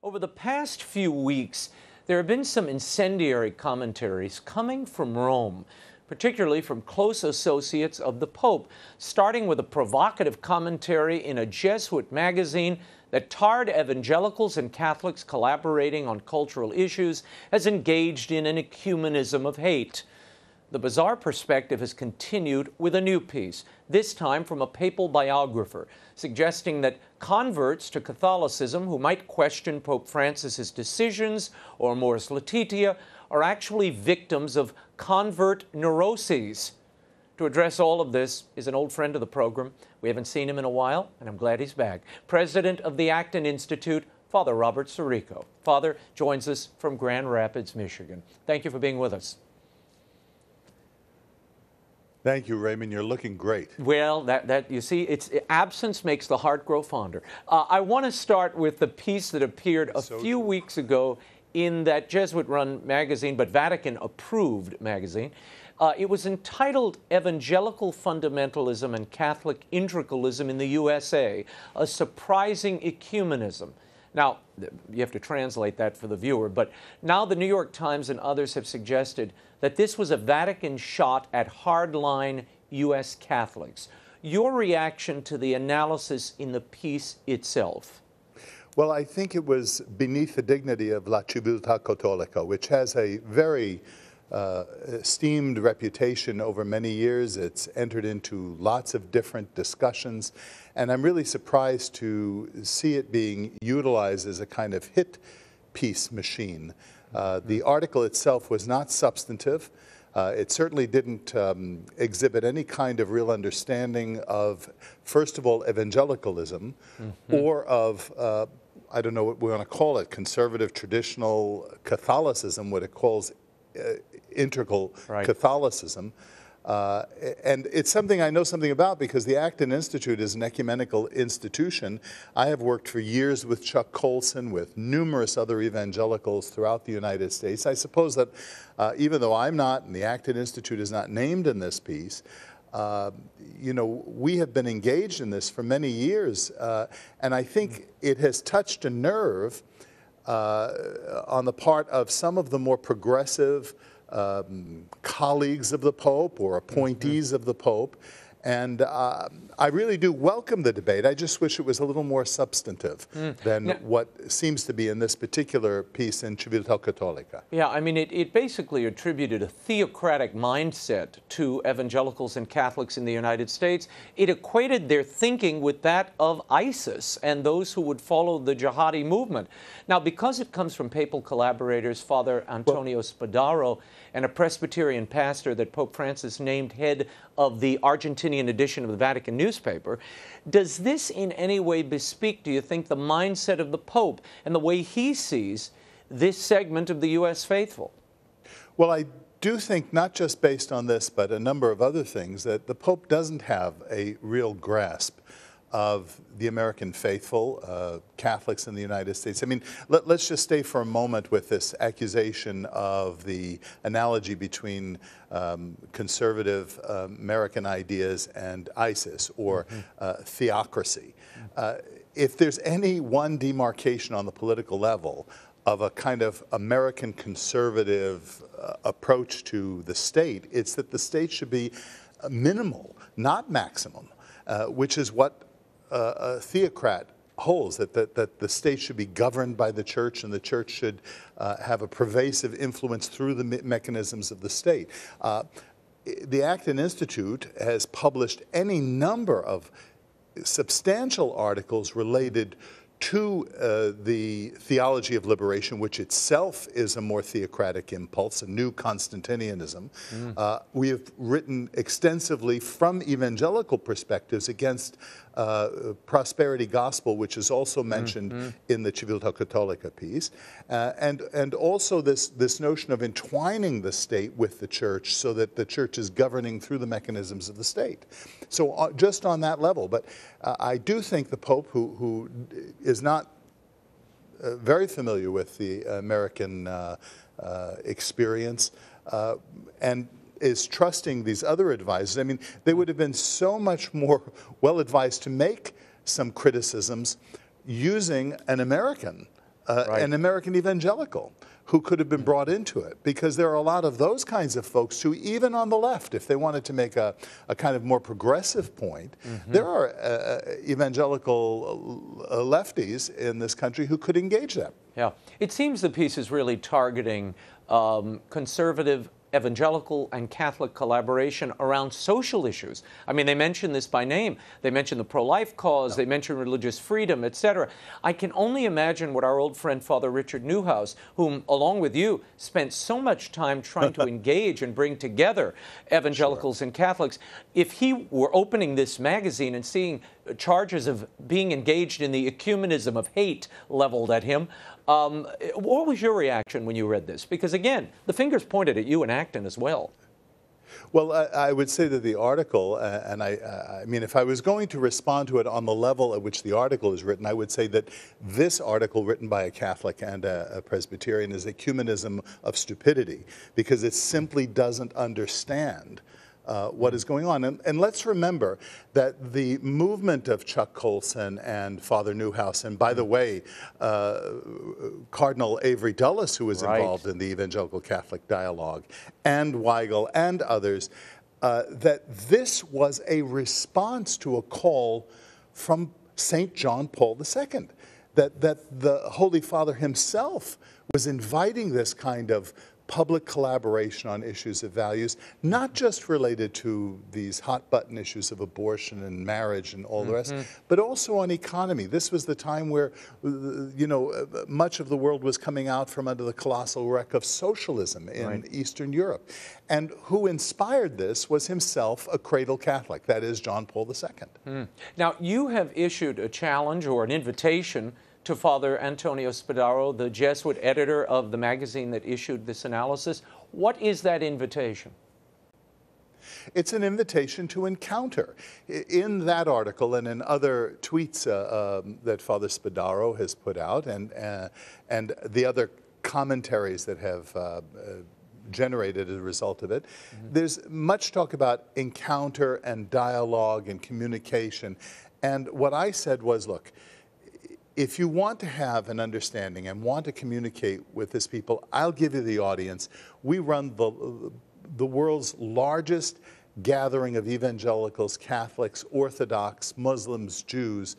Over the past few weeks, there have been some incendiary commentaries coming from Rome, particularly from close associates of the Pope, starting with a provocative commentary in a Jesuit magazine that tarred evangelicals and Catholics collaborating on cultural issues as engaged in an ecumenism of hate. The bizarre perspective has continued with a new piece, this time from a papal biographer, suggesting that converts to Catholicism who might question Pope Francis's decisions or Amoris Laetitia are actually victims of convert neuroses. To address all of this is an old friend of the program. We haven't seen him in a while, and I'm glad he's back. President of the Acton Institute, Father Robert SIRICO. Father joins us from Grand Rapids, Michigan. Thank you for being with us. Thank you, Raymond. You're looking great. Well, you see, it's absence makes the heart grow fonder. I want to start with the piece that appeared a few weeks ago in that Jesuit-run magazine, but Vatican-approved magazine. It was entitled Evangelical Fundamentalism and Catholic Intricalism in the USA, a Surprising Ecumenism. Now, you have to translate that for the viewer, but now the New York Times and others have suggested that this was a Vatican shot at hardline U.S. Catholics. Your reaction to the analysis in the piece itself? Well, I think it was beneath the dignity of La Civiltà Cattolica, which has a very esteemed reputation over many years. It's entered into lots of different discussions, and I'm really surprised to see it being utilized as a kind of hit piece machine. The article itself was not substantive. It certainly didn't exhibit any kind of real understanding of, first of all, evangelicalism, or of I don't know what we want to call it, conservative traditional Catholicism, what it calls integral Catholicism. And it's something I know something about because the Acton Institute is an ecumenical institution. I have worked for years with Chuck Colson, with numerous other evangelicals throughout the United States. I suppose that even though I'm not, and the Acton Institute is not named in this piece, you know, we have been engaged in this for many years, and I think it has touched a nerve on the part of some of the more progressive colleagues of the Pope or appointees of the Pope, and I really do welcome the debate. I just wish it was a little more substantive than what seems to be in this particular piece in Civiltà Cattolica. Yeah, I mean, it basically attributed a theocratic mindset to evangelicals and Catholics in the United States. It equated their thinking with that of ISIS and those who would follow the jihadi movement. Now, because it comes from papal collaborators, Father Antonio Spadaro, and a Presbyterian pastor that Pope Francis named head of the Argentinian edition of the Vatican newspaper, does this in any way bespeak, do you think, the mindset of the Pope and the way he sees this segment of the U.S. faithful? Well, I do think, not just based on this, but a number of other things, that the Pope doesn't have a real grasp of the American faithful, Catholics in the United States. I mean, let's just stay for a moment with this accusation of the analogy between conservative American ideas and ISIS, or theocracy. If there's any one demarcation on the political level of a kind of American conservative approach to the state, it's that the state should be minimal, not maximum, which is what a theocrat holds, that the state should be governed by the church, and the church should have a pervasive influence through the mechanisms of the state. The Acton Institute has published any number of substantial articles related to the theology of liberation, which itself is a more theocratic impulse, a new Constantinianism. We have written extensively from evangelical perspectives against prosperity gospel, which is also mentioned in the Civiltà Cattolica piece, and also this notion of entwining the state with the church so that the church is governing through the mechanisms of the state. So just on that level, but I do think the Pope, who is not very familiar with the American experience, and is trusting these other advisors. I mean, they would have been so much more well advised to make some criticisms using an American an American evangelical who could have been brought into it, because there are a lot of those kinds of folks who, even on the left, if they wanted to make a kind of more progressive point, there are evangelical lefties in this country who could engage them. Yeah. It seems the piece is really targeting conservative, evangelical, and Catholic collaboration around social issues. I mean, they mention this by name. They mention the pro-life cause, they mention religious freedom, etc. I can only imagine what our old friend Father Richard Newhouse, whom, along with you, spent so much time trying to engage and bring together evangelicals and Catholics, if he were opening this magazine and seeing charges of being engaged in the ecumenism of hate leveled at him. What was your reaction when you read this? Because again, the finger's pointed at you and Acton as well. Well, I would say that the article, and I mean, if I was going to respond to it on the level at which the article is written, I would say that this article written by a Catholic and a Presbyterian is ecumenism of stupidity, because it simply doesn't understand what is going on. And let's remember that the movement of Chuck Colson and Father Newhouse, and by the way, Cardinal Avery Dulles, who was involved in the Evangelical Catholic Dialogue, and Weigel and others, that this was a response to a call from St. John Paul II, that the Holy Father himself was inviting this kind of public collaboration on issues of values, not just related to these hot-button issues of abortion and marriage and all the rest, but also on economy. This was the time where, you know, much of the world was coming out from under the colossal wreck of socialism in Eastern Europe. And who inspired this was himself a cradle Catholic, that is John Paul II. Now, you have issued a challenge or an invitation to Father Antonio Spadaro, the Jesuit editor of the magazine that issued this analysis. What is that invitation? It's an invitation to encounter. In that article and in other tweets that Father Spadaro has put out, and the other commentaries that have generated as a result of it, there's much talk about encounter and dialogue and communication. And what I said was, look, if you want to have an understanding and want to communicate with this people, I'll give you the audience. We run the world's largest gathering of evangelicals, Catholics, Orthodox, Muslims, Jews,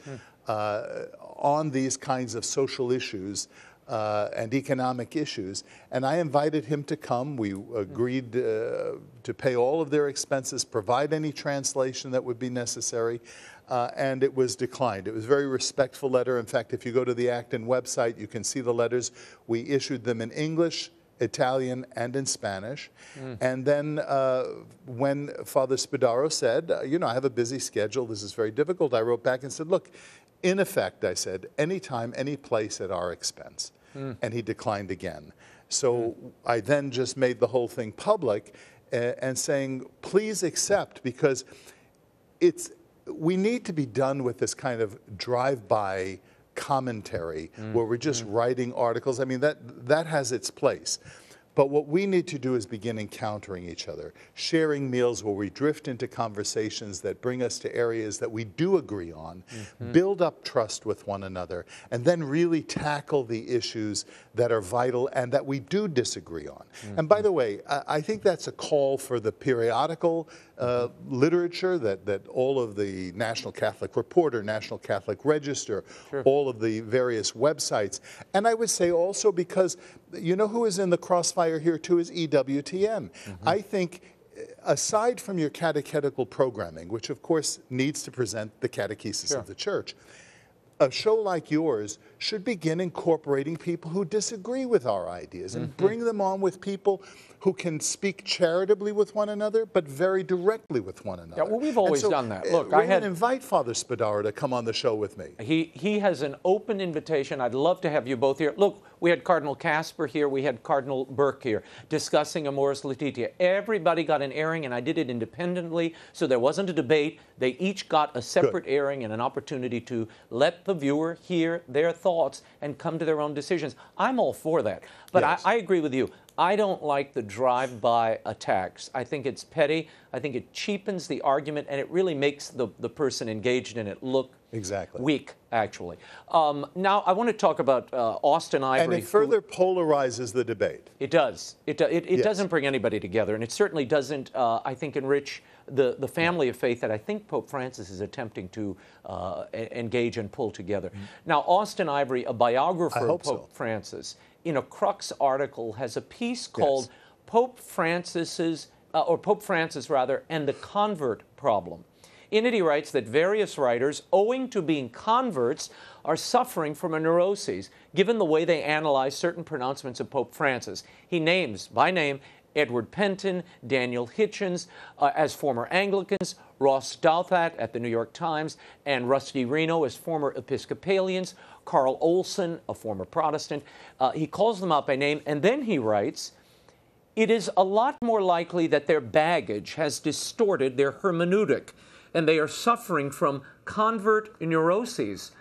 on these kinds of social issues and economic issues. And I invited him to come. We agreed to pay all of their expenses, provide any translation that would be necessary. And it was declined. It was a very respectful letter. In fact, if you go to the Acton website, you can see the letters. We issued them in English, Italian, and in Spanish. And then when Father Spadaro said, you know, I have a busy schedule, this is very difficult, I wrote back and said, look, in effect, I said, anytime, any place at our expense. And he declined again. So I then just made the whole thing public and saying, please accept, because we need to be done with this kind of drive-by commentary where we're just writing articles. I mean, that has its place. But what we need to do is begin encountering each other, sharing meals where we drift into conversations that bring us to areas that we do agree on, build up trust with one another, and then really tackle the issues that are vital and that we do disagree on. And by the way, I think that's a call for the periodical literature that all of the National Catholic Reporter, National Catholic Register, all of the various websites. And I would say also, because you know who is in the crossfire here too is EWTN. I think aside from your catechetical programming, which of course needs to present the catechesis of the Church, a show like yours should begin incorporating people who disagree with our ideas and bring them on with people who can speak charitably with one another, but very directly with one another. Yeah, well, we've always done that. Look, I had invite Father Spadaro to come on the show with me. He has an open invitation. I'd love to have you both here. Look, we had Cardinal Casper here. We had Cardinal Burke here discussing Amoris Laetitia. Everybody got an airing, and I did it independently, so there wasn't a debate. They each got a separate airing and an opportunity to let the viewer hear their thoughts and come to their own decisions. I'm all for that. But I agree with you. I don't like the drive-by attacks. I think it's petty. I think it cheapens the argument, and it really makes the person engaged in it look Exactly. Weak, actually. Now, I want to talk about Austin Ivory. And it further polarizes the debate. It does. It Yes. doesn't bring anybody together, and it certainly doesn't, I think, enrich the family of faith that I think Pope Francis is attempting to engage and pull together. Now, Austin Ivory, a biographer of Pope Francis, in a Crux article, has a piece called Pope Francis, and the Convert Problem. In it, he writes that various writers, owing to being converts, are suffering from a neuroses, given the way they analyze certain pronouncements of Pope Francis. He names, by name, Edward Penton, Daniel Hitchens as former Anglicans, Ross Douthat at the New York Times, and Rusty Reno as former Episcopalians, Carl Olson, a former Protestant. He calls them out by name, and then he writes, it is a lot more likely that their baggage has distorted their hermeneutic, and they are suffering from convert neuroses.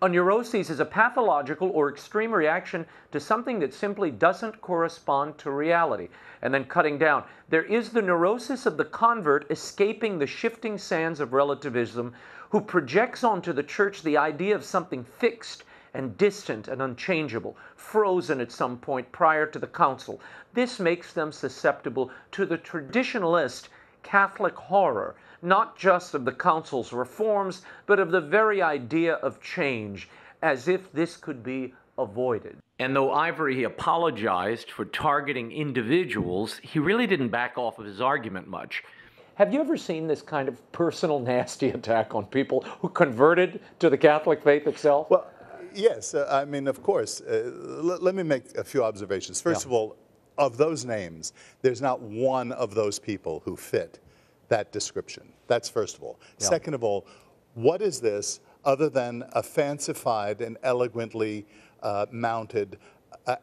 A neuroses is a pathological or extreme reaction to something that simply doesn't correspond to reality. And then cutting down, there is the neurosis of the convert escaping the shifting sands of relativism, who projects onto the church the idea of something fixed and distant and unchangeable, frozen at some point prior to the council. This makes them susceptible to the traditionalist Catholic horror, not just of the council's reforms, but of the very idea of change, as if this could be avoided. And though Ivory apologized for targeting individuals, he really didn't back off of his argument much. Have you ever seen this kind of personal nasty attack on people who converted to the Catholic faith itself? Well, yes, I mean, of course. Let me make a few observations. First of all, of those names, there's not one of those people who fit that description. That's first of all. Second of all, what is this other than a fancified and eloquently mounted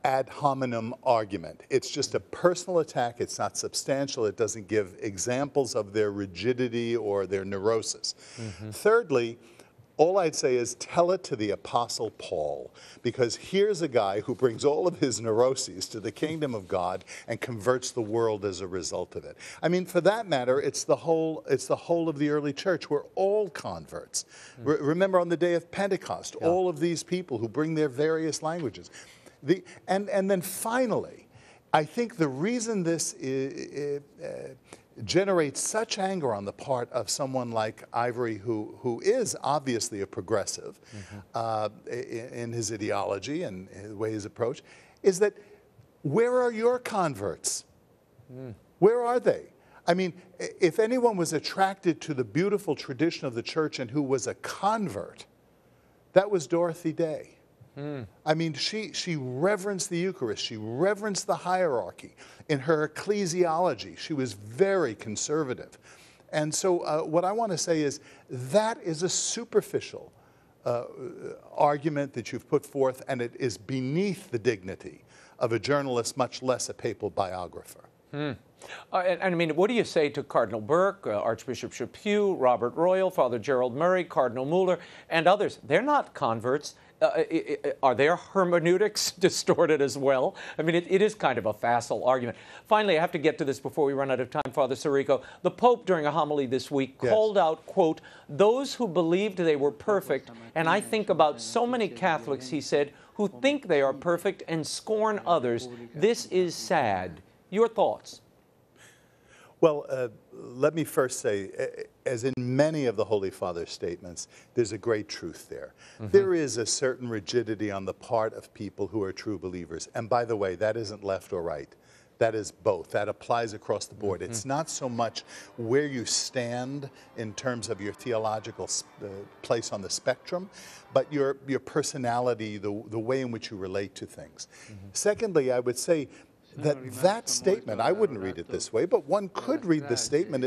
ad hominem argument? It's just a personal attack. It's not substantial. It doesn't give examples of their rigidity or their neurosis. Thirdly, all I'd say is tell it to the Apostle Paul, because here's a guy who brings all of his neuroses to the kingdom of God and converts the world as a result of it. I mean, for that matter, it's the whole of the early church. We're all converts. Remember on the day of Pentecost, all of these people who bring their various languages. And then finally, I think the reason this generates such anger on the part of someone like Ivory, who is obviously a progressive in his ideology and the way his approach, is that where are your converts? Where are they? I mean, if anyone was attracted to the beautiful tradition of the church and who was a convert, that was Dorothy Day. I mean, she reverenced the Eucharist. She reverenced the hierarchy. In her ecclesiology, she was very conservative. And so what I want to say is that is a superficial argument that you've put forth, and it is beneath the dignity of a journalist, much less a papal biographer. And I mean, what do you say to Cardinal Burke, Archbishop Chaput, Robert Royal, Father Gerald Murray, Cardinal Mueller, and others? They're not converts. Are their hermeneutics distorted as well? I mean, it is kind of a facile argument. Finally, I have to get to this before we run out of time, Father SIRICO. The Pope, during a homily this week, called out, quote, those who believed they were perfect, and I think about so many Catholics, he said, who think they are perfect and scorn others. This is sad. Your thoughts? Well, let me first say, as in many of the Holy Father's statements, there's a great truth there. There is a certain rigidity on the part of people who are true believers. And by the way, that isn't left or right. That is both. That applies across the board. It's not so much where you stand in terms of your theological place on the spectrum, but your personality, the way in which you relate to things. Secondly, I would say that statement, I wouldn't read it this way, but one could read this statement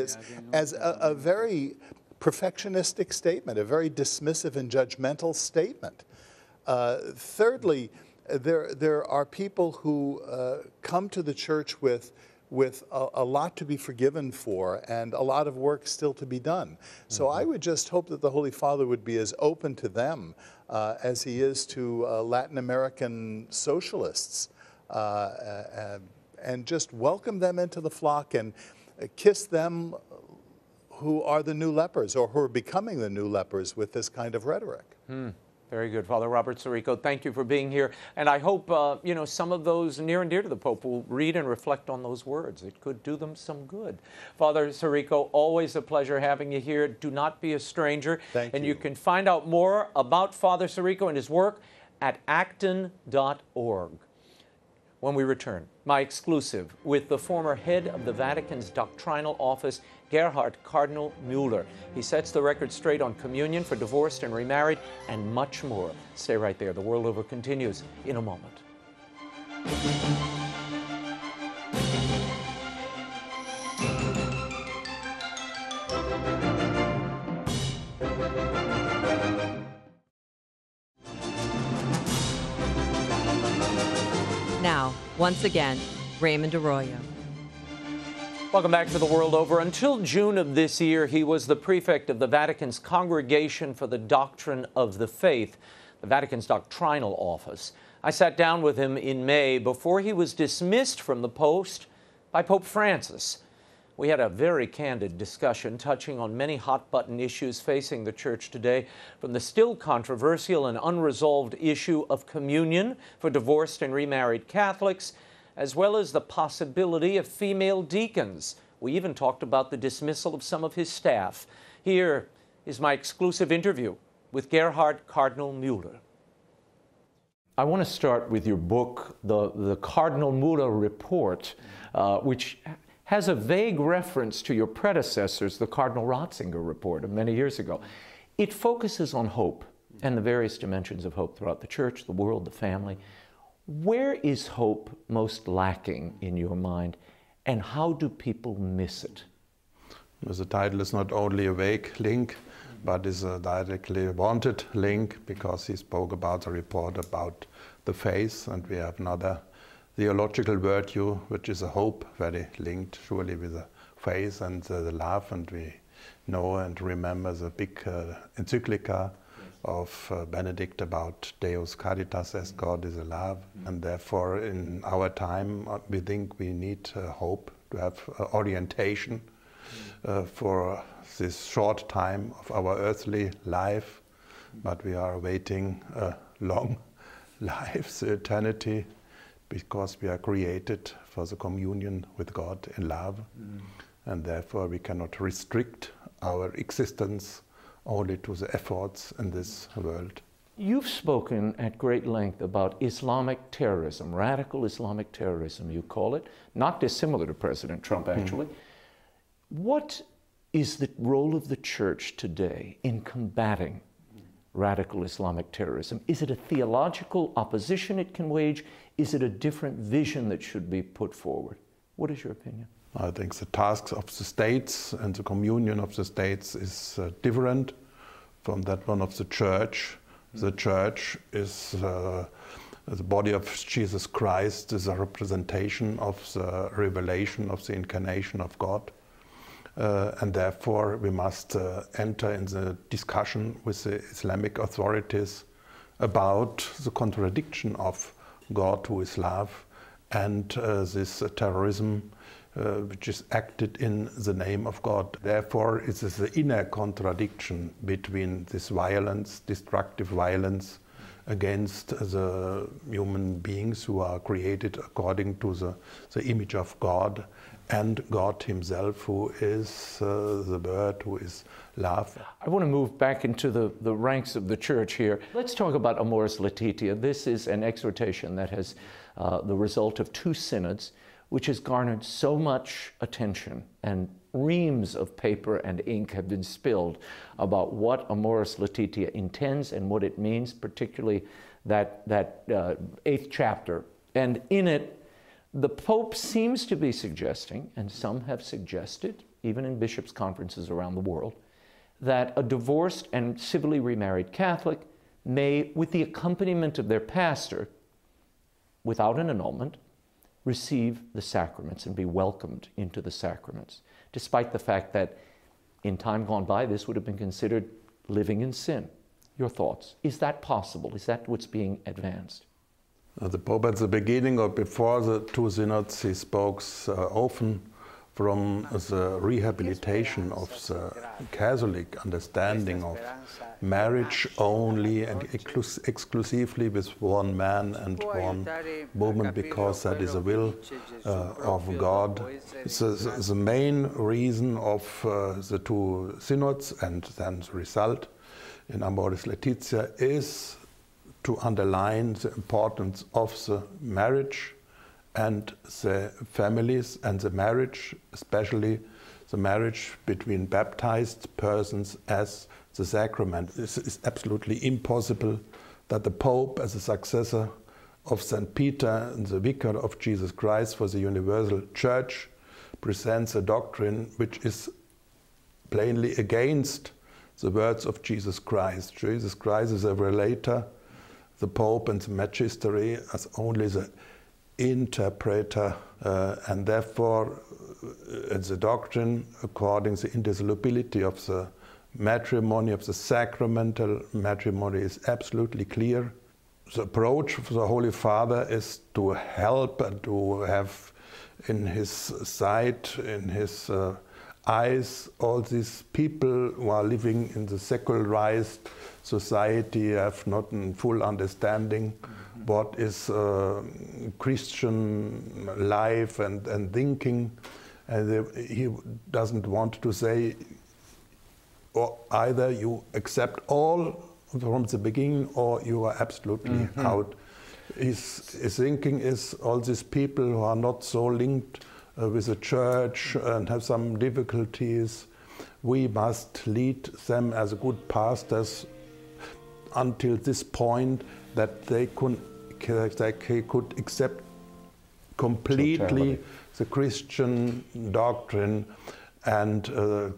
as a very perfectionistic statement, a very dismissive and judgmental statement. Thirdly, there are people who come to the church with a lot to be forgiven for and a lot of work still to be done. So I would just hope that the Holy Father would be as open to them as he is to Latin American socialists. And just welcome them into the flock and kiss them who are the new lepers or who are becoming the new lepers with this kind of rhetoric. Very good. Father Robert Sirico, thank you for being here. And I hope, you know, some of those near and dear to the Pope will read and reflect on those words. It could do them some good. Father Sirico, always a pleasure having you here. Do not be a stranger. Thank you. And you can find out more about Father Sirico and his work at acton.org. When we return, my exclusive with the former head of the Vatican's doctrinal office, GERHARD Cardinal Mueller. He sets the record straight on communion for divorced and remarried, and much more. Stay right there. The World Over continues in a moment. Now, once again, Raymond Arroyo. Welcome back to The World Over. Until June of this year, he was the prefect of the Vatican's Congregation for the Doctrine of the Faith, the Vatican's doctrinal office. I sat down with him in May before he was dismissed from the post by Pope Francis. We had a very candid discussion touching on many hot-button issues facing the Church today, from the still controversial and unresolved issue of communion for divorced and remarried Catholics, as well as the possibility of female deacons. We even talked about the dismissal of some of his staff. Here is my exclusive interview with GERHARD Cardinal Mueller. I want to start with your book, the Cardinal Mueller Report, which has a vague reference to your predecessors, the Cardinal Ratzinger Report of many years ago. It focuses on hope and the various dimensions of hope throughout the Church, the world, the family. Where is hope most lacking in your mind, and how do people miss it? The title is not only a vague link, but is a directly wanted link, because he spoke about the report about the faith, and we have another theological virtue, which is a hope, very linked surely with the faith and the love. And we know and remember the big encyclica of Benedict about Deus Caritas, as God is a love. And therefore in our time we think we need hope, to have orientation for this short time of our earthly life, but we are awaiting a long life, the eternity, because we are created for the communion with God in love, and therefore we cannot restrict our existence only to the efforts in this world. You've spoken at great length about Islamic terrorism, radical Islamic terrorism, you call it, not dissimilar to President Trump, actually. What is the role of the Church today in combating radical Islamic terrorism? Is it a theological opposition it can wage? Is it a different vision that should be put forward? What is your opinion? I think the task of the states and the communion of the states is different from that one of the Church. The Church is the body of Jesus Christ, is a representation of the revelation of the incarnation of God. And therefore we must enter in the discussion with the Islamic authorities about the contradiction of God, who is love, and this terrorism which is acted in the name of God. Therefore it is the inner contradiction between this violence, destructive violence against the human beings who are created according to the image of God, and God himself, who is the Word, who is love. I want to move back into the ranks of the Church here. Let's talk about Amoris Laetitia. This is an exhortation that has the result of 2 synods, which has garnered so much attention, and reams of paper and ink have been spilled about what Amoris Laetitia intends and what it means, particularly that 8th chapter. And in it, the Pope seems to be suggesting, and some have suggested, even in bishops' conferences around the world, that a divorced and civilly remarried Catholic may, with the accompaniment of their pastor, without an annulment, receive the sacraments and be welcomed into the sacraments, despite the fact that in time gone by this would have been considered living in sin. Your thoughts? Is that possible? Is that what's being advanced? The Pope at the beginning or before the 2 synods, he spoke often from the rehabilitation of the Catholic understanding of marriage only and exclusively with one man and one woman, because that is the will of God. The main reason of the two synods and then the result in Amoris Laetitia is to underline the importance of the marriage and the families and the marriage, especially the marriage between baptized persons as the sacrament. It is absolutely impossible that the Pope, as a successor of St. Peter and the vicar of Jesus Christ for the universal church, presents a doctrine which is plainly against the words of Jesus Christ. Jesus Christ is a relator, the Pope and the Magistery as only the interpreter, and therefore the doctrine according to the indissolubility of the matrimony, of the sacramental matrimony, is absolutely clear. The approach of the Holy Father is to help and to have in his sight, in his eyes, all these people who are living in the secularized society, have not a full understanding what is Christian life and thinking. And he doesn't want to say, or either you accept all from the beginning or you are absolutely out. His thinking is all these people who are not so linked with the church and have some difficulties, we must lead them as good pastors until this point that they could accept completely the Christian doctrine and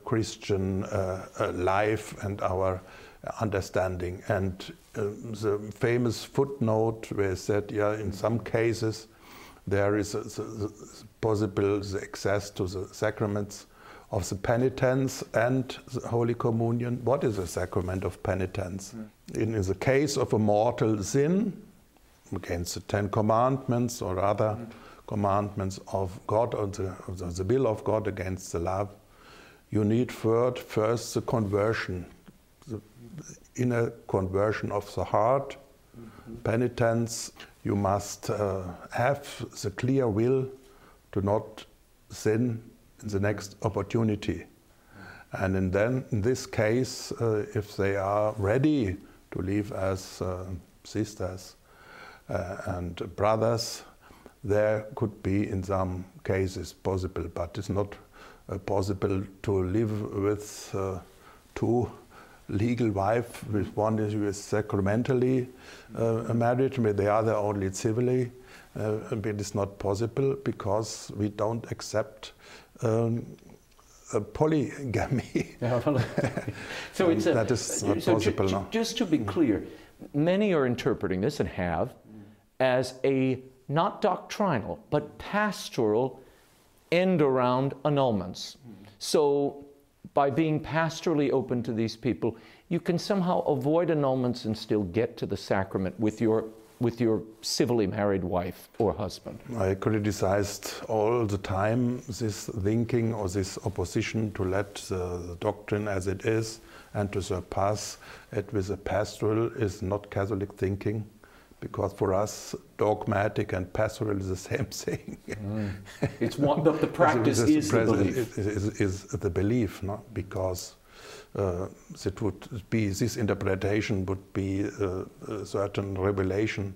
Christian life and our understanding. And the famous footnote where it said, yeah, in some cases there is possible the access to the sacraments of the penitence and the Holy Communion. What is the sacrament of penitence? In the case of a mortal sin against the Ten Commandments or other commandments of God, or the will of God against the love, you need first the conversion, the inner conversion of the heart. Penitence, you must have the clear will to not sin in the next opportunity. And in this case, if they are ready to live as sisters and brothers, there could be in some cases possible, but it's not possible to live with two legal wives, with one is sacramentally married, with the other only civilly. It is not possible because we don't accept polygamy. So it's that is not possible now. Just to be clear, many are interpreting this, and have, as a not doctrinal but pastoral end around annulments. So by being pastorally open to these people, you can somehow avoid annulments and still get to the sacrament with your civilly married wife or husband. I criticized all the time this thinking or this opposition to let the doctrine as it is and to surpass it with a pastoral is not Catholic thinking, because for us dogmatic and pastoral is the same thing. It's one, the practice is the belief. Is the belief, no? Because it would be, this interpretation would be a certain revelation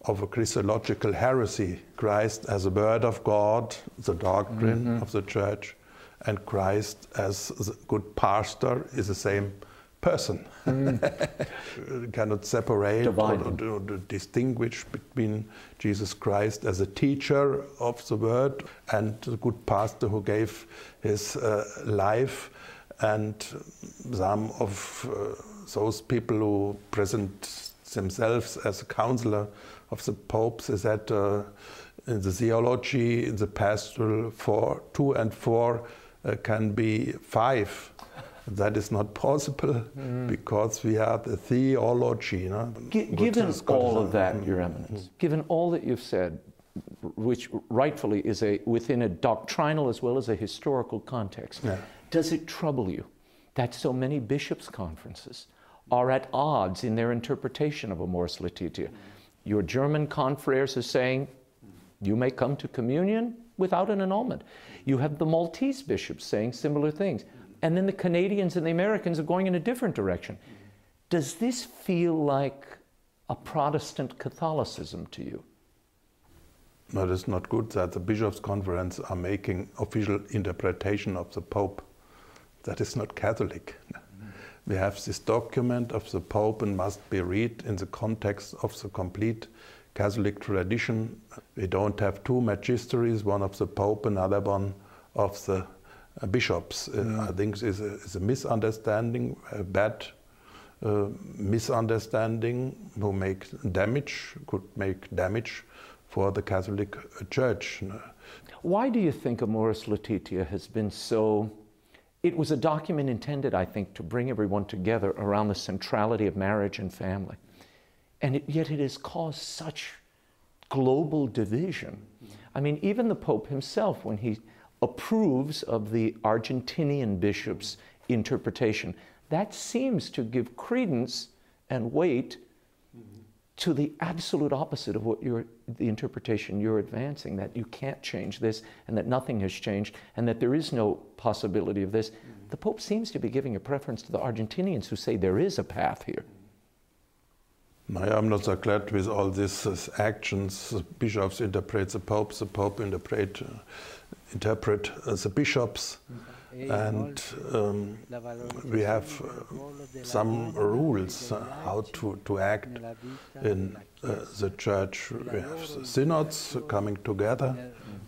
of a Christological heresy. Christ as a word of God, the doctrine of the church, and Christ as the good pastor is the same person. You cannot separate or distinguish between Jesus Christ as a teacher of the word and the good pastor who gave his life. And some of those people who present themselves as a counselor of the Pope say that in the theology, in the pastoral, 2 and 4 can be 5. That is not possible because we have the theology. No? Given all of that, Your Eminence, given all that you've said, which rightfully is within a doctrinal as well as a historical context. Yeah. Does it trouble you that so many bishops' conferences are at odds in their interpretation of Amoris Laetitia? Your German confreres are saying, you may come to communion without an annulment. You have the Maltese bishops saying similar things. And then the Canadians and the Americans are going in a different direction. Does this feel like a Protestant Catholicism to you? No, it is not good that the Bishops' Conference are making official interpretation of the Pope. That is not Catholic. We have this document of the Pope and must be read in the context of the complete Catholic tradition. We don't have two magisteries, one of the Pope, another one of the bishops. I think it's a misunderstanding, a bad misunderstanding who could make damage for the Catholic Church. Why do you think Amoris Laetitia has been so... It was a document intended, I think, to bring everyone together around the centrality of marriage and family. And yet it has caused such global division. I mean, even the Pope himself, when he approves of the Argentinian bishop's interpretation, that seems to give credence and weight to the absolute opposite of what the interpretation you're advancing, that you can't change this and that nothing has changed and that there is no possibility of this. The Pope seems to be giving a preference to the Argentinians who say there is a path here. I am not so glad with all these actions. The bishops interpret the Pope interpret the bishops, and we have some rules how to act in the Church. We have the synods coming together,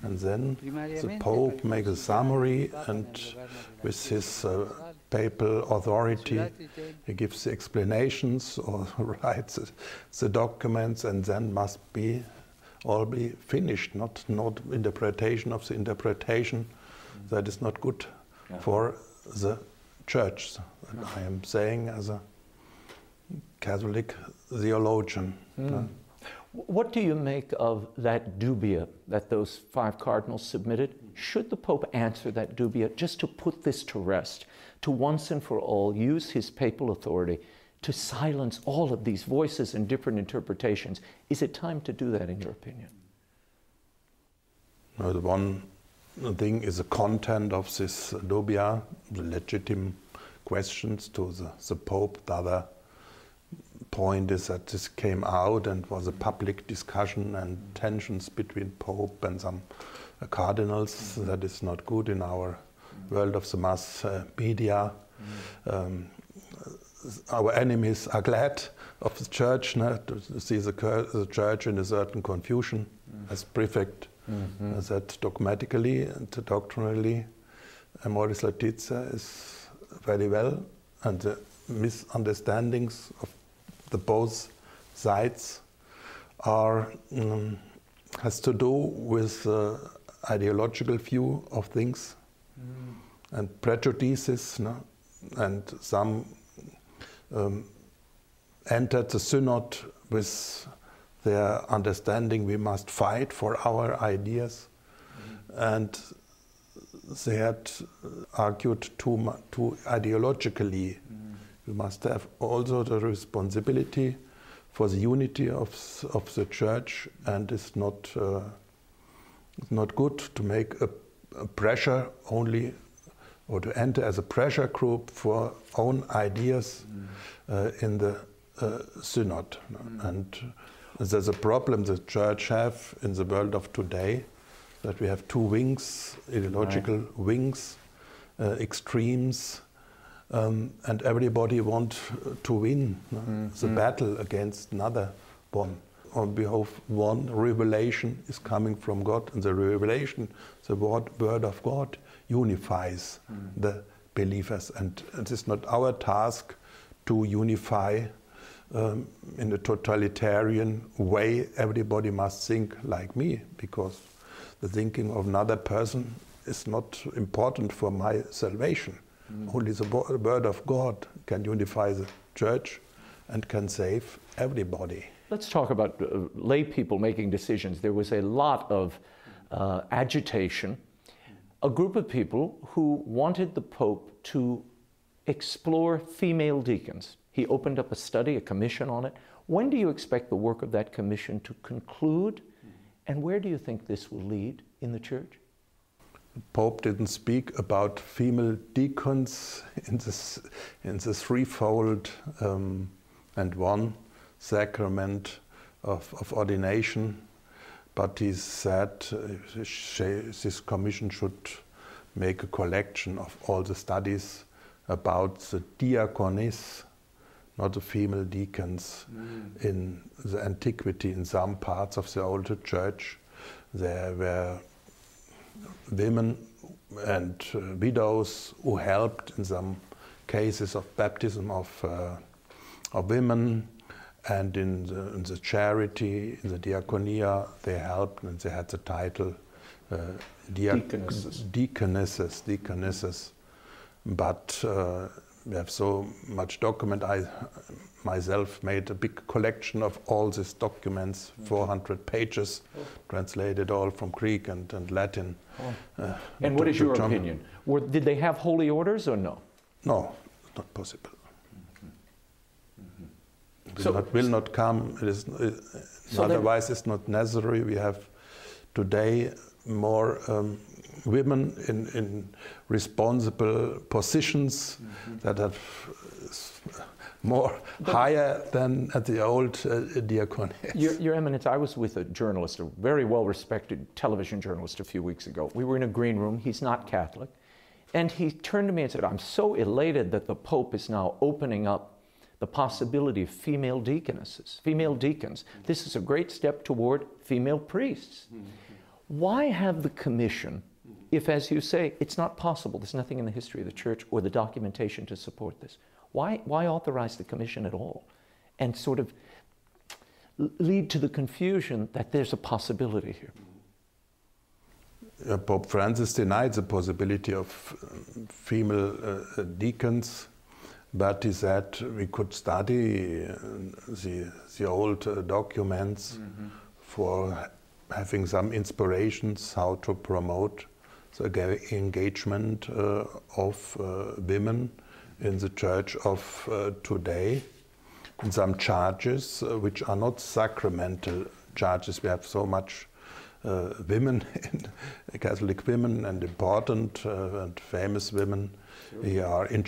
and then the Pope makes a summary, and with his papal authority he gives the explanations or writes the documents, and then must all be finished, not interpretation of the interpretation. That is not good for the Church. I am saying as a Catholic theologian. What do you make of that dubia that those 5 cardinals submitted? Should the Pope answer that dubia just to put this to rest, to once and for all use his papal authority to silence all of these voices and different interpretations? Is it time to do that, in your opinion? No, the one thing is the content of this dubia, the legitimate questions to the Pope. The other point is that this came out and was a public discussion and tensions between Pope and some cardinals. That is not good in our world of the mass media. Our enemies are glad of the Church, to see the Church in a certain confusion, as prefect said dogmatically and doctrinally. Amoris Laetitia is very well, and the misunderstandings of the both sides has to do with ideological view of things and prejudices, and some entered the synod with their understanding we must fight for our ideas, and they had argued too ideologically. We must have also the responsibility for the unity of the Church, and it's not good to make a pressure only, or to enter as a pressure group for own ideas in the synod. And there's a problem the Church have in the world of today, that we have 2 wings, ideological wings, extremes, and everybody wants to win the battle against another one. On behalf of one, revelation is coming from God, and the revelation, the word of God, unifies the believers. And it is not our task to unify in a totalitarian way. Everybody must think like me, because the thinking of another person is not important for my salvation. Only the word of God can unify the Church and can save everybody. Let's talk about lay people making decisions. There was a lot of agitation, a group of people who wanted the Pope to explore female deacons. He opened up a study, a commission on it. When do you expect the work of that commission to conclude, and where do you think this will lead in the Church? The Pope didn't speak about female deacons in this threefold and one sacrament of ordination, but he said this commission should make a collection of all the studies about the diaconess, not the female deacons, in the antiquity. In some parts of the older Church, there were women and widows who helped in some cases of baptism of women, and in the charity, in the diaconia, they helped, and they had the title deaconesses. But we have so much document. I myself made a big collection of all these documents, 400 pages, translated all from Greek and Latin. And what is your opinion? Did they have holy orders or no? No, not possible. Will not come. Otherwise, it's not necessary. We have today more women in responsible positions that have more higher than at the old diaconess. Your Eminence, I was with a journalist, a very well-respected television journalist a few weeks ago. We were in a green room. He's not Catholic. And he turned to me and said, I'm so elated that the Pope is now opening up the possibility of female deaconesses, female deacons. This is a great step toward female priests. Why have the commission, if, as you say, it's not possible, there's nothing in the history of the Church or the documentation to support this, why authorize the commission at all and sort of lead to the confusion that there's a possibility here? Pope Francis denied the possibility of female deacons, but he said we could study the old documents for having some inspirations how to promote the engagement of women in the Church of today, and some charges which are not sacramental charges. We have so much women, Catholic women, and important and famous women who are in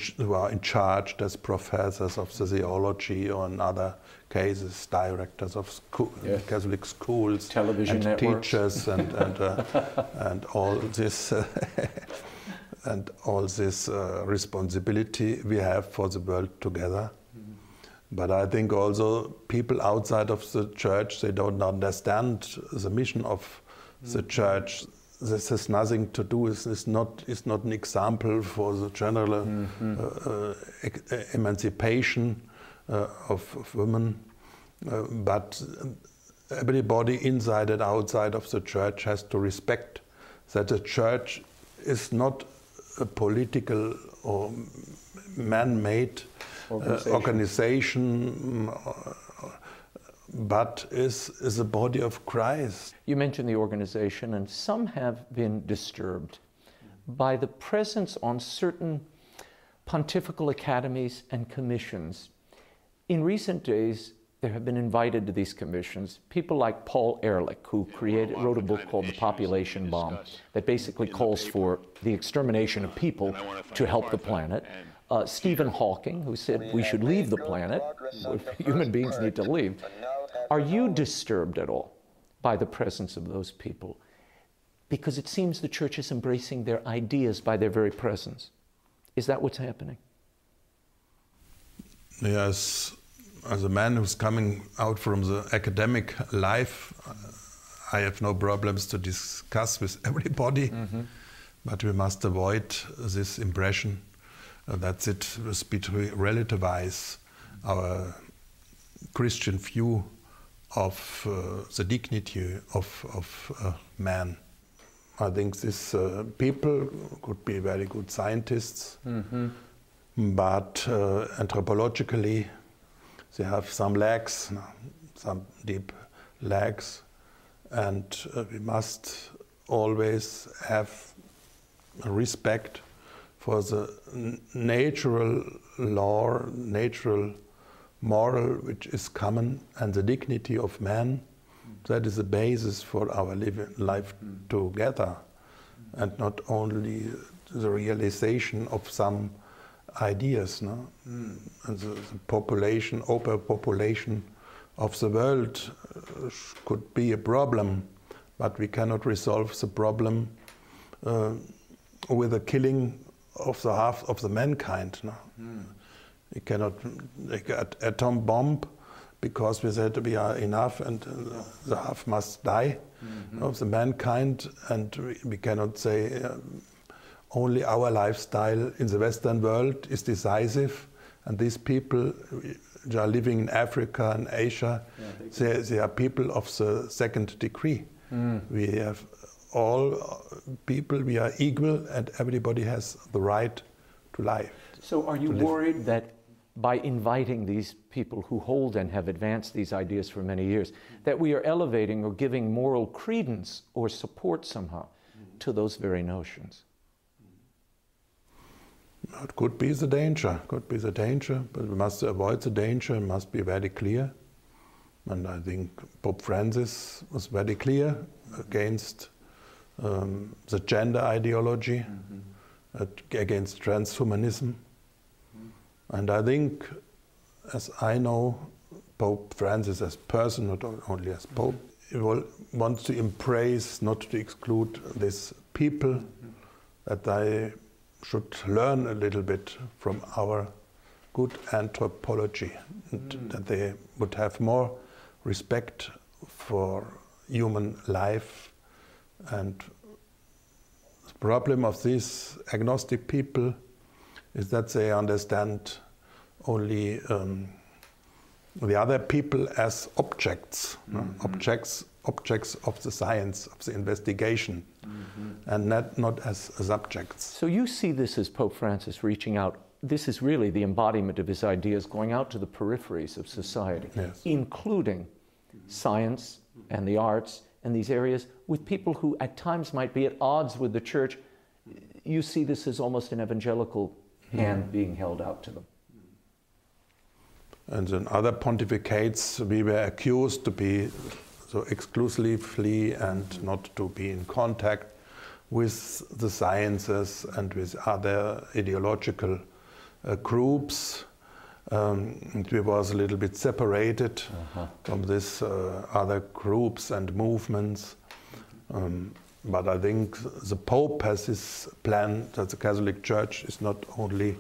charge as professors of the theology, or in other cases directors of Catholic schools, television and networks, teachers, and all this and all this responsibility we have for the world together. But I think also people outside of the Church, they don't understand the mission of the Church. This has nothing to do with, is not an example for the general emancipation of women. But everybody inside and outside of the Church has to respect that the Church is not a political or man-made organization, but is a body of Christ. You mentioned the organization, and some have been disturbed by the presence on certain pontifical academies and commissions. In recent days, there have been invited to these commissions people like Paul Ehrlich, who wrote a book called The Population Bomb, that basically calls for the extermination of people to help the planet. Stephen Hawking, who said we should leave the planet, human beings need to leave. Are you disturbed at all by the presence of those people? Because it seems the Church is embracing their ideas by their very presence. Is that what's happening? Yes, as a man who's coming out from the academic life, I have no problems to discuss with everybody, but we must avoid this impression that it must be to relativize our Christian view of the dignity of man. I think these people could be very good scientists, but anthropologically they have some lacks. some deep lacks, and we must always have respect for the natural law, natural moral which is common, and the dignity of man. That is the basis for our life together, and not only the realization of some ideas. No? And the population, overpopulation of the world could be a problem, but we cannot resolve the problem with the killing of the half of the mankind. No? We cannot make an atom bomb because we said we are enough and the half must die of the mankind, and we cannot say only our lifestyle in the Western world is decisive, and these people who are living in Africa and Asia, they are people of the second degree. We have all people, we are equal, and everybody has the right to life. So are you worried that by inviting these people who hold and have advanced these ideas for many years, that we are elevating or giving moral credence or support somehow to those very notions? It could be the danger, but we must avoid the danger and must be very clear. And I think Pope Francis was very clear against the gender ideology, against transhumanism. And I think, as I know, Pope Francis as person, not only as Pope, he wants to embrace, not to exclude these people, that they should learn a little bit from our good anthropology, and that they would have more respect for human life. And the problem of these agnostic people is that they understand only the other people as objects, objects of the science, of the investigation, and not as subjects. So you see this as Pope Francis reaching out. This is really the embodiment of his ideas, going out to the peripheries of society, including science and the arts and these areas, with people who at times might be at odds with the church. You see this as almost an evangelical hand being held out to them. And in other pontificates, we were accused to be so exclusively and not to be in contact with the sciences and with other ideological groups. And we was a little bit separated from these other groups and movements. But I think the Pope has his plan that the Catholic Church is not only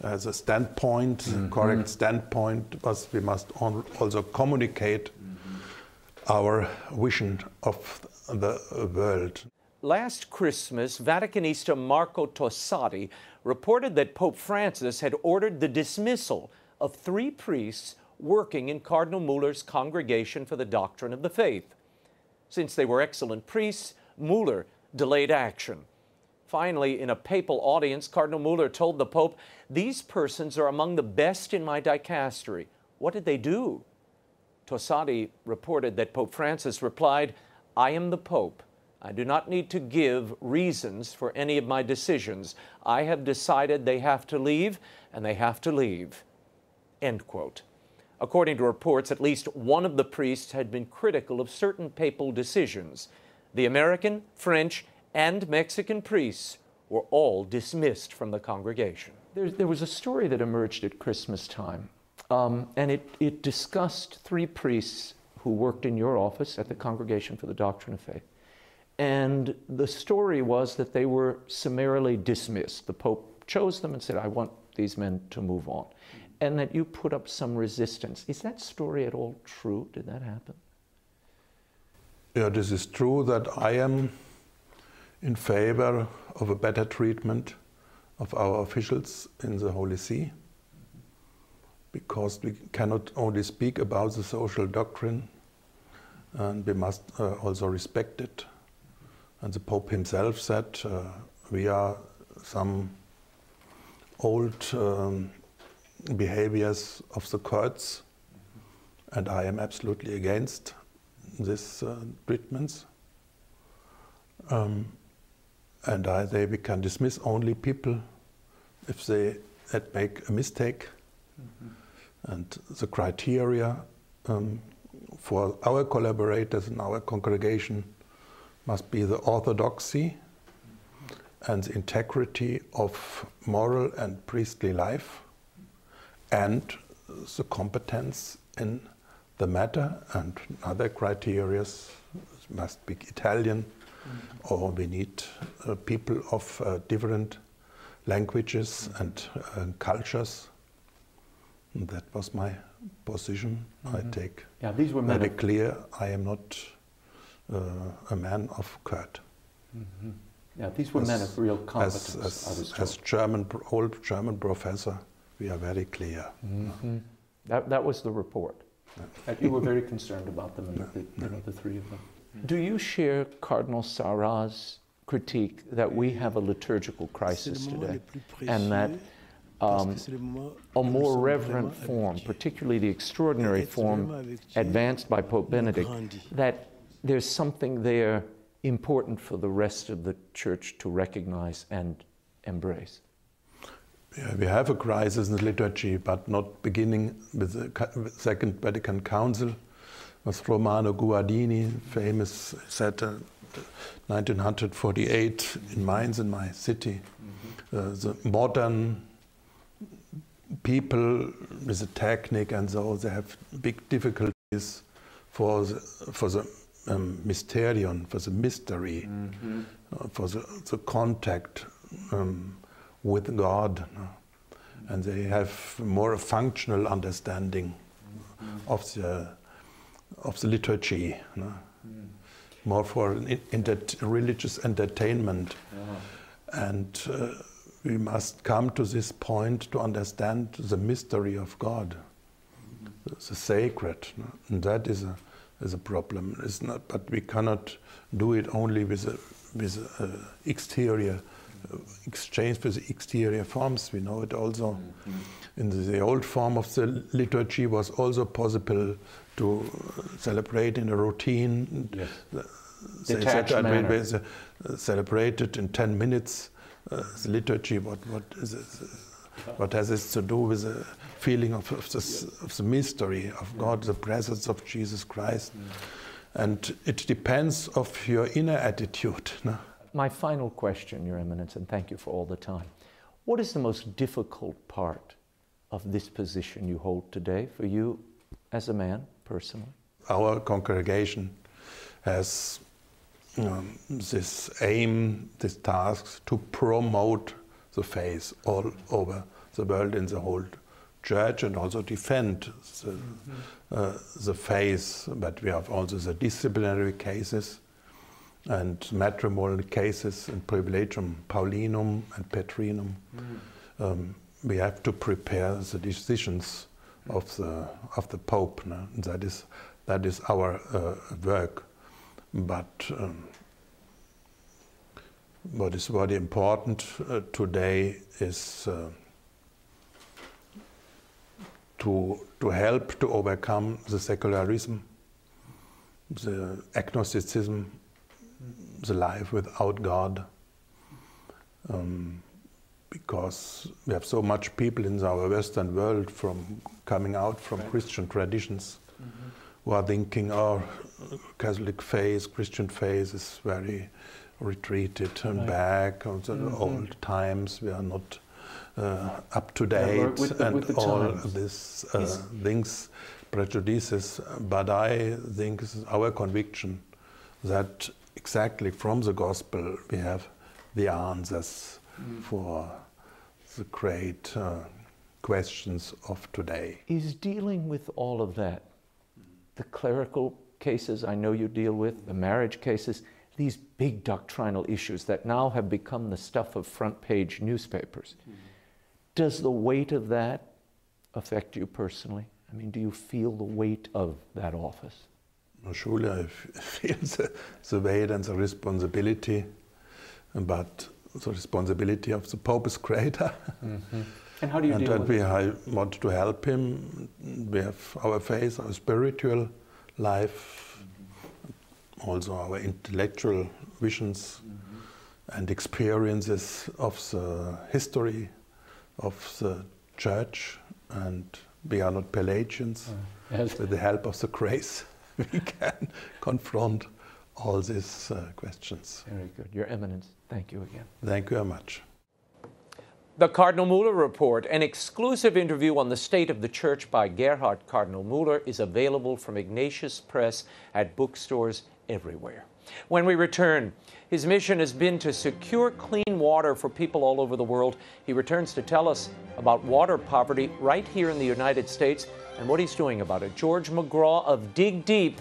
as a standpoint, correct standpoint, but we must also communicate our vision of the world. Last Christmas, Vaticanista Marco Tossati reported that Pope Francis had ordered the dismissal of 3 priests working in Cardinal Muller's Congregation for the Doctrine of the Faith. Since they were excellent priests, Mueller delayed action. Finally, in a papal audience, Cardinal Mueller told the Pope, "These persons are among the best in my dicastery. What did they do?" Tossati reported that Pope Francis replied, "I am the Pope. I do not need to give reasons for any of my decisions. I have decided they have to leave, and they have to leave." End quote. According to reports, at least one of the priests had been critical of certain papal decisions. The American, French, and Mexican priests were all dismissed from the congregation. There was a story that emerged at Christmas time, and it discussed 3 priests who worked in your office at the Congregation for the Doctrine of Faith. And the story was that they were summarily dismissed. The Pope chose them and said, "I want these men to move on." And that you put up some resistance. Is that story at all true? Did that happen? Yeah, this is true that I am in favor of a better treatment of our officials in the Holy See, because we cannot only speak about the social doctrine, and we must also respect it. And the Pope himself said, we are some old behaviors of the courts, and I am absolutely against these treatments. And we can dismiss only people if they make a mistake. And the criteria for our collaborators in our congregation must be the orthodoxy and the integrity of moral and priestly life, and the competence in the matter, and other criteria must be Italian, or we need people of different languages and cultures. And that was my position. I take these were very clear. I am not a man of court. Yeah, these were men of real competence. As old German professor, we are very clear. That was the report. That you were very concerned about them, and the three of them. Do you share Cardinal Sarah's critique that we have a liturgical crisis today, and that a more reverent form, particularly the extraordinary form advanced by Pope Benedict, that there's something there important for the rest of the Church to recognize and embrace? Yeah, we have a crisis in the liturgy, but not beginning with the Second Vatican Council. Was Romano Guardini, famous, said 1948 in Mainz, in my city. The modern people with the technique and so, they have big difficulties for the mysterion, for the mystery, for the contact with God, and they have more a functional understanding of the liturgy, more for religious entertainment, and we must come to this point to understand the mystery of God, the sacred, and that is a problem. It's not, but we cannot do it only with exterior exchange with the exterior forms. We know it also in the old form of the liturgy was also possible to celebrate in a routine. Yes. Detached manner. Celebrated in 10 minutes. The liturgy, what has this to do with the feeling of the mystery of God, the presence of Jesus Christ? And it depends of your inner attitude. No? My final question, Your Eminence, and thank you for all the time. What is the most difficult part of this position you hold today for you as a man, personally? Our congregation has this aim, this task to promote the faith all over the world in the whole church, and also defend the faith. But we have also the disciplinary cases and matrimonial cases in Privilegium Paulinum and Petrinum. We have to prepare the decisions of the Pope. No? That is our work. But what is very important today is to help to overcome the secularism, the agnosticism, the life without God, because we have so much people in our Western world coming out from Christian traditions who are thinking, oh, Catholic faith, Christian faith is very retreated and back of the old times. We are not up to date with all these things, prejudices. But I think this is our conviction that exactly from the gospel we have the answers for the great questions of today. Is dealing with all of that, the clerical cases I know you deal with, the marriage cases, these big doctrinal issues that now have become the stuff of front-page newspapers, does the weight of that affect you personally? I mean, do you feel the weight of that office? Surely I feel the weight and the responsibility, but the responsibility of the Pope is greater. And how do you deal with it? I want to help him. We have our faith, our spiritual life, also our intellectual visions and experiences of the history of the church, and we are not Pelagians. Yes. With the help of the grace, we can confront all these questions. Very good. Your Eminence, thank you again. Thank you very much. The Cardinal Mueller Report, an exclusive interview on the state of the Church by Gerhard Cardinal Muller, is available from Ignatius Press at bookstores everywhere. When we return, his mission has been to secure clean water for people all over the world. He returns to tell us about water poverty right here in the United States and what he's doing about it. George McGraw of DigDeep,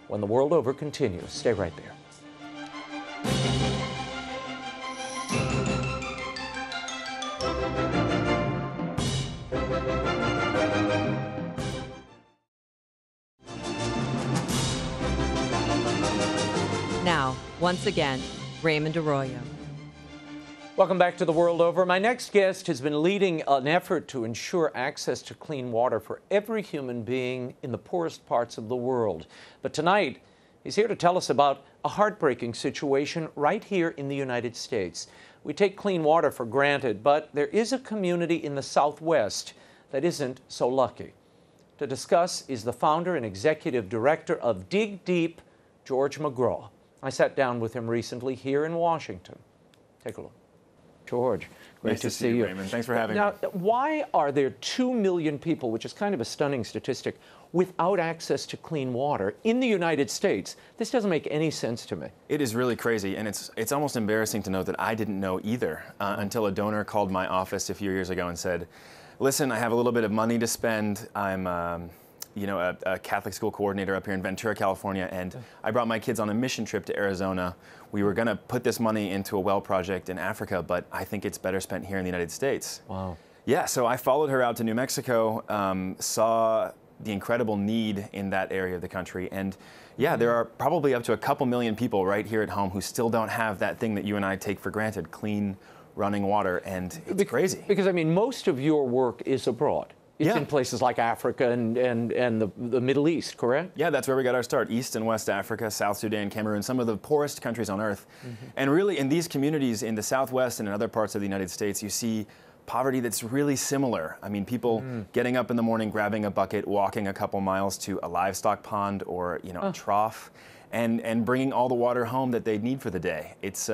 When the World Over continues. Stay right there. Now, once again, Raymond Arroyo. Welcome back to The World Over. My next guest has been leading an effort to ensure access to clean water for every human being in the poorest parts of the world. But tonight, he's here to tell us about a heartbreaking situation right here in the United States. We take clean water for granted, but there is a community in the Southwest that isn't so lucky. To discuss is the founder and executive director of DigDeep, George McGraw. I sat down with him recently here in Washington. Take a look. George, great Nice to see you. Raymond. Thanks for having me. Now, why are there 2 million people, which is kind of a stunning statistic, without access to clean water in the United States? This doesn't make any sense to me. It is really crazy, and it's almost embarrassing to know that I didn't know either until a donor called my office a few years ago and said, listen, I have a little bit of money to spend. I'm a Catholic school coordinator up here in Ventura, California, and I brought my kids on a mission trip to Arizona. We were going to put this money into a well project in Africa, but I think it's better spent here in the United States. Wow. Yeah, so I followed her out to New Mexico, saw the incredible need in that area of the country, and yeah, there are probably up to a couple million people right here at home who still don't have that thing that you and I take for granted, clean running water, and it's crazy. Because, I mean, most of your work is abroad. It's Yeah. in places like Africa and the Middle East, correct? Yeah, that's where we got our start. East and West Africa, South Sudan, Cameroon, some of the poorest countries on earth. And really, in these communities in the Southwest and in other parts of the United States, you see poverty that's really similar. I mean, people getting up in the morning, grabbing a bucket, walking a couple miles to a livestock pond or a trough, and bringing all the water home that they need for the day. It's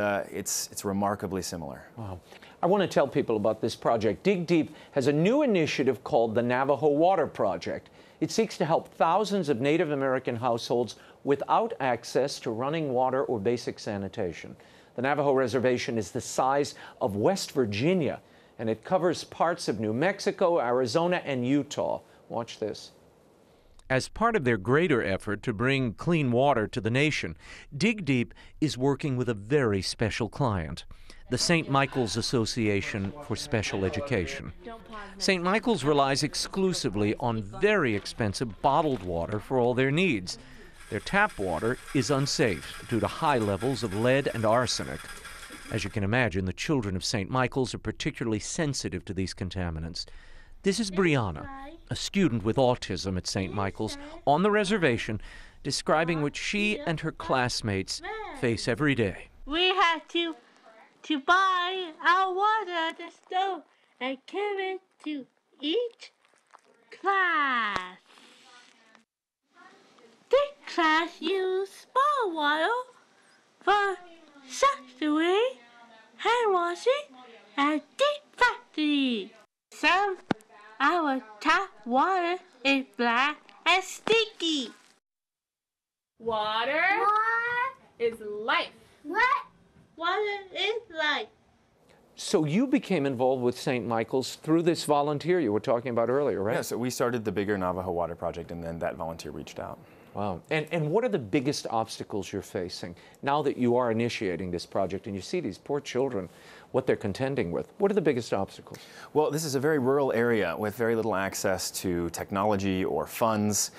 remarkably similar. Wow. I want to tell people about this project. DigDeep has a new initiative called the Navajo Water Project. It seeks to help thousands of Native American households without access to running water or basic sanitation. The Navajo Reservation is the size of West Virginia, and it covers parts of New Mexico, Arizona, and Utah. Watch this. As part of their greater effort to bring clean water to the nation, DigDeep is working with a very special client, the St. Michael's Association for Special Education. St. Michael's relies exclusively on very expensive bottled water for all their needs. Their tap water is unsafe due to high levels of lead and arsenic. As you can imagine, the children of St. Michael's are particularly sensitive to these contaminants. This is Brianna, a student with autism at St. Michael's on the reservation, describing what she and her classmates face every day. We had to buy our water at the store and give it to each class. This class used small water for surgery, hand washing, and disinfecting. Some our tap water is black and sticky. Water is life. What? Water is life. So you became involved with St. Michael's through this volunteer you were talking about earlier, right? Yeah, so we started the bigger Navajo Water Project, and then that volunteer reached out. Wow. And what are the biggest obstacles you're facing now that you are initiating this project and you see these poor children, what they're contending with? What are the biggest obstacles? Well, this is a very rural area with very little access to technology or funds.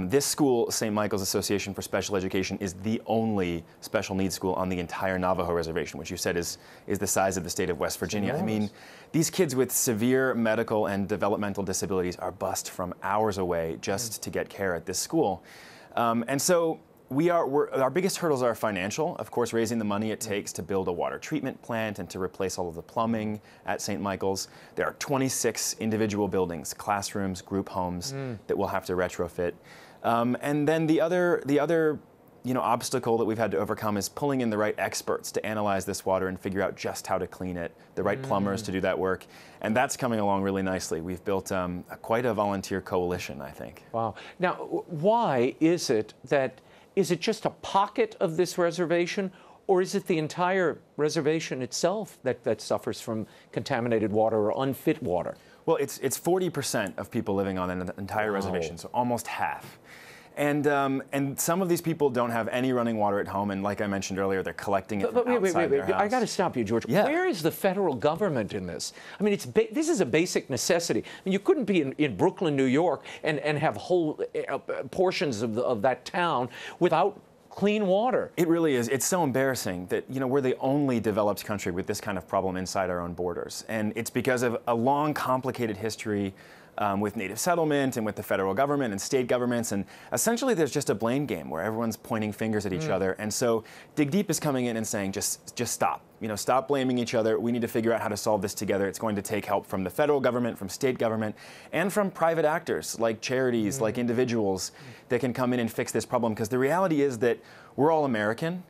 This school, St. Michael's Association for Special Education, is the only special needs school on the entire Navajo reservation, which you said is the size of the state of West Virginia. I mean, these kids with severe medical and developmental disabilities are bused from hours away just to get care at this school. And so our biggest hurdles are financial, of course, raising the money it takes to build a water treatment plant and to replace all of the plumbing at St. Michael's. There are 26 individual buildings, classrooms, group homes that we'll have to retrofit. And then the other obstacle that we've had to overcome is pulling in the right experts to analyze this water and figure out just how to clean it, the right plumbers to do that work. And that's coming along really nicely. We've built quite a volunteer coalition, I think. Wow. Now, why is it just a pocket of this reservation, or is it the entire reservation itself that suffers from contaminated water or unfit water? Well, it's 40% of people living on an entire reservation, so almost half. And some of these people don't have any running water at home, and like I mentioned earlier, they're collecting it from outside their house. I got to stop you, George. Yeah. Where is the federal government in this? I mean, this is a basic necessity. I mean, you couldn't be in Brooklyn, New York, and have whole portions of that town without clean water. It really is. It's so embarrassing that, we're the only developed country with this kind of problem inside our own borders. And it's because of a long, complicated history with native settlement and with the federal government and state governments. And essentially there's just a blame game where everyone's pointing fingers at each other. And so DigDeep is coming in and saying, just stop. Stop blaming each other. We need to figure out how to solve this together. It's going to take help from the federal government, from state government, and from private actors like charities, like individuals that can come in and fix this problem. Because the reality is that we're all American.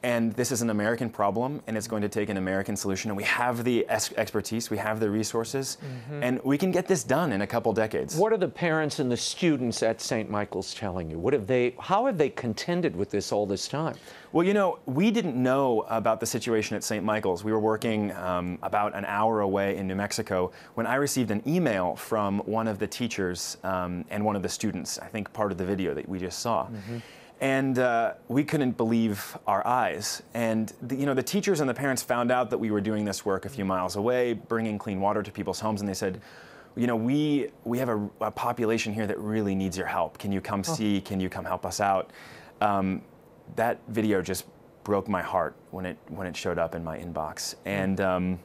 And this is an American problem, and it's going to take an American solution. And we have the expertise, we have the resources, and we can get this done in a couple decades. What are the parents and the students at St. Michael's telling you? How have they contended with this all this time? Well, we didn't know about the situation at St. Michael's. We were working about an hour away in New Mexico when I received an email from one of the teachers and one of the students, I think part of the video that we just saw. And we couldn't believe our eyes. And the teachers and the parents found out that we were doing this work a few miles away, bringing clean water to people's homes, and they said, we have a population here that really needs your help. Can you come see? Can you come help us out? That video just broke my heart when it showed up in my inbox. And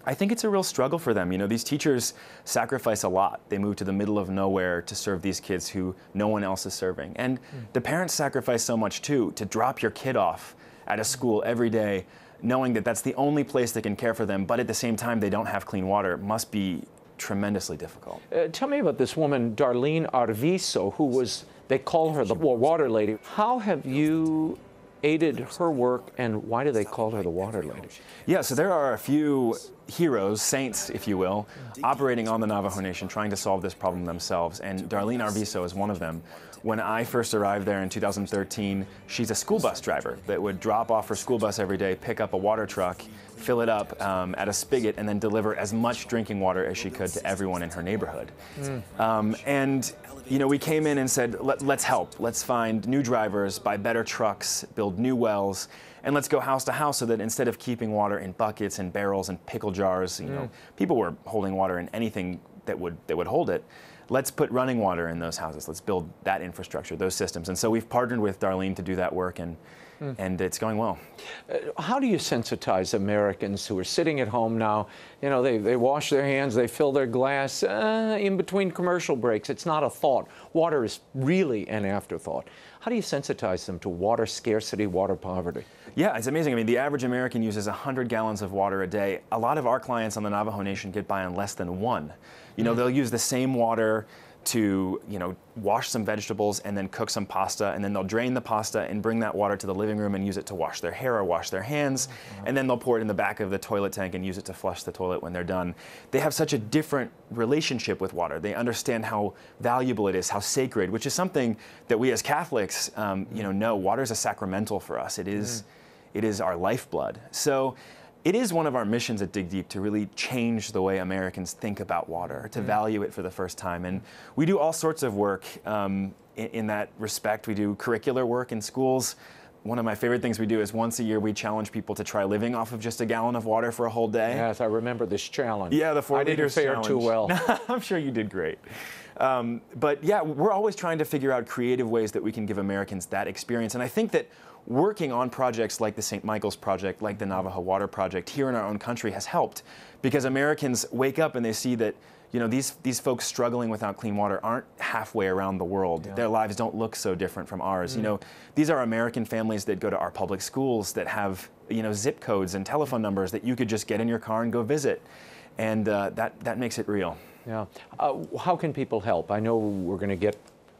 I think it's a real struggle for them. These teachers sacrifice a lot. They move to the middle of nowhere to serve these kids who no one else is serving. And the parents sacrifice so much too, to drop your kid off at a school every day, knowing that that's the only place that can care for them, but at the same time they don't have clean water, must be tremendously difficult. Tell me about this woman, Darlene Arvizo, they call her the water lady. How have you aided her work, and why do they call her the water lady? Yeah, so there are a few heroes, saints, if you will, operating on the Navajo Nation, trying to solve this problem themselves, and Darlene Arvizo is one of them. When I first arrived there in 2013, she's a school bus driver that would drop off her school bus every day, pick up a water truck, fill it up at a spigot, and then deliver as much drinking water as she could to everyone in her neighborhood. And we came in and said, let's help. Let's find new drivers, buy better trucks, build new wells, and let's go house to house so that instead of keeping water in buckets and barrels and pickle jars, people were holding water in anything that would hold it. Let's put running water in those houses. Let's build that infrastructure, those systems. And so we've partnered with Darlene to do that work, and it's going well. How do you sensitize Americans who are sitting at home now? They wash their hands, they fill their glass in between commercial breaks. It's not a thought. Water is really an afterthought. How do you sensitize them to water scarcity, water poverty? Yeah, it's amazing. I mean, the average American uses 100 gallons of water a day. A lot of our clients on the Navajo Nation get by on less than one. They'll use the same water to, wash some vegetables and then cook some pasta, and then they'll drain the pasta and bring that water to the living room and use it to wash their hair or wash their hands, and then they'll pour it in the back of the toilet tank and use it to flush the toilet when they're done. They have such a different relationship with water. They understand how valuable it is, how sacred, which is something that we as Catholics, know. Water is a sacramental for us. It is our lifeblood. So it is one of our missions at DigDeep to really change the way Americans think about water, to value it for the first time. And we do all sorts of work in that respect. We do curricular work in schools, one of my favorite things we do is once a year we challenge people to try living off of just a gallon of water for a whole day. Yes, I remember this challenge. Yeah, the 4 liters I didn't challenge. fare too well. I'm sure you did great. But yeah, we're always trying to figure out creative ways that we can give Americans that experience. And I think that working on projects like the St. Michael's Project, like the Navajo Water Project here in our own country has helped, because Americans wake up and they see that, you know, these folks struggling without clean water aren't halfway around the world. Yeah. Their lives don't look so different from ours. You know, these are American families that go to our public schools that have, you know, zip codes and telephone numbers that you could just get in your car and go visit. And that makes it real. Yeah. How can people help? I know we're going to get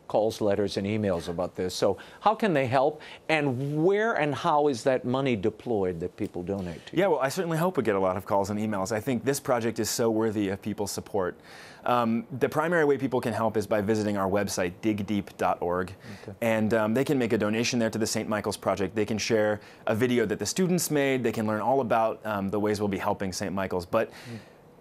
calls, letters, and emails about this. So how can they help? And where and how is that money deployed that people donate to? Yeah, well, I certainly hope we get a lot of calls and emails. I think this project is so worthy of people's support. The primary way people can help is by visiting our website, digdeep.org. Okay. And they can make a donation there to the St. Michael's Project. They can share a video that the students made. They can learn all about the ways we'll be helping St. Michael's. But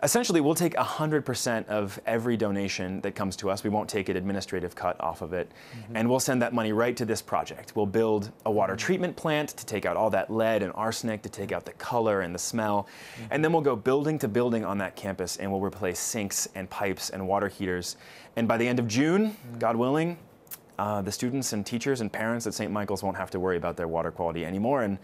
essentially, we'll take 100% of every donation that comes to us. We won't take an administrative cut off of it. And we'll send that money right to this project. We'll build a water treatment plant to take out all that lead and arsenic, to take out the color and the smell. And then we'll go building to building on that campus, and we'll replace sinks and pipes and water heaters. And by the end of June, God willing, the students and teachers and parents at St. Michael's won't have to worry about their water quality anymore, and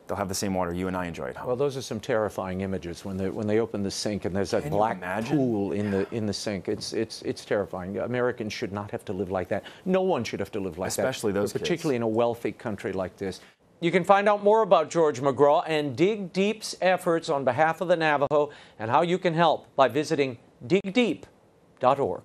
they'll have the same water you and I enjoy at home. Well, those are some terrifying images when they open the sink and there's that black pool in the sink. It's terrifying. Americans should not have to live like that. No one should have to live like that. Especially those kids. Particularly in a wealthy country like this. You can find out more about George McGraw and Dig Deep's efforts on behalf of the Navajo and how you can help by visiting digdeep.org.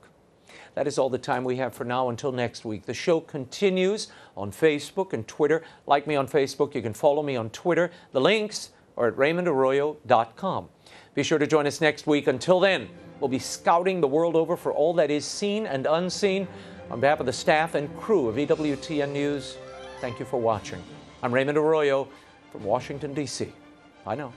That is all the time we have for now. Until next week, the show continues on Facebook and Twitter. Like me on Facebook. You can follow me on Twitter. The links are at raymondarroyo.com. Be sure to join us next week. Until then, we'll be scouting the world over for all that is seen and unseen. On behalf of the staff and crew of EWTN News, thank you for watching. I'm Raymond Arroyo from Washington, D.C. Bye now.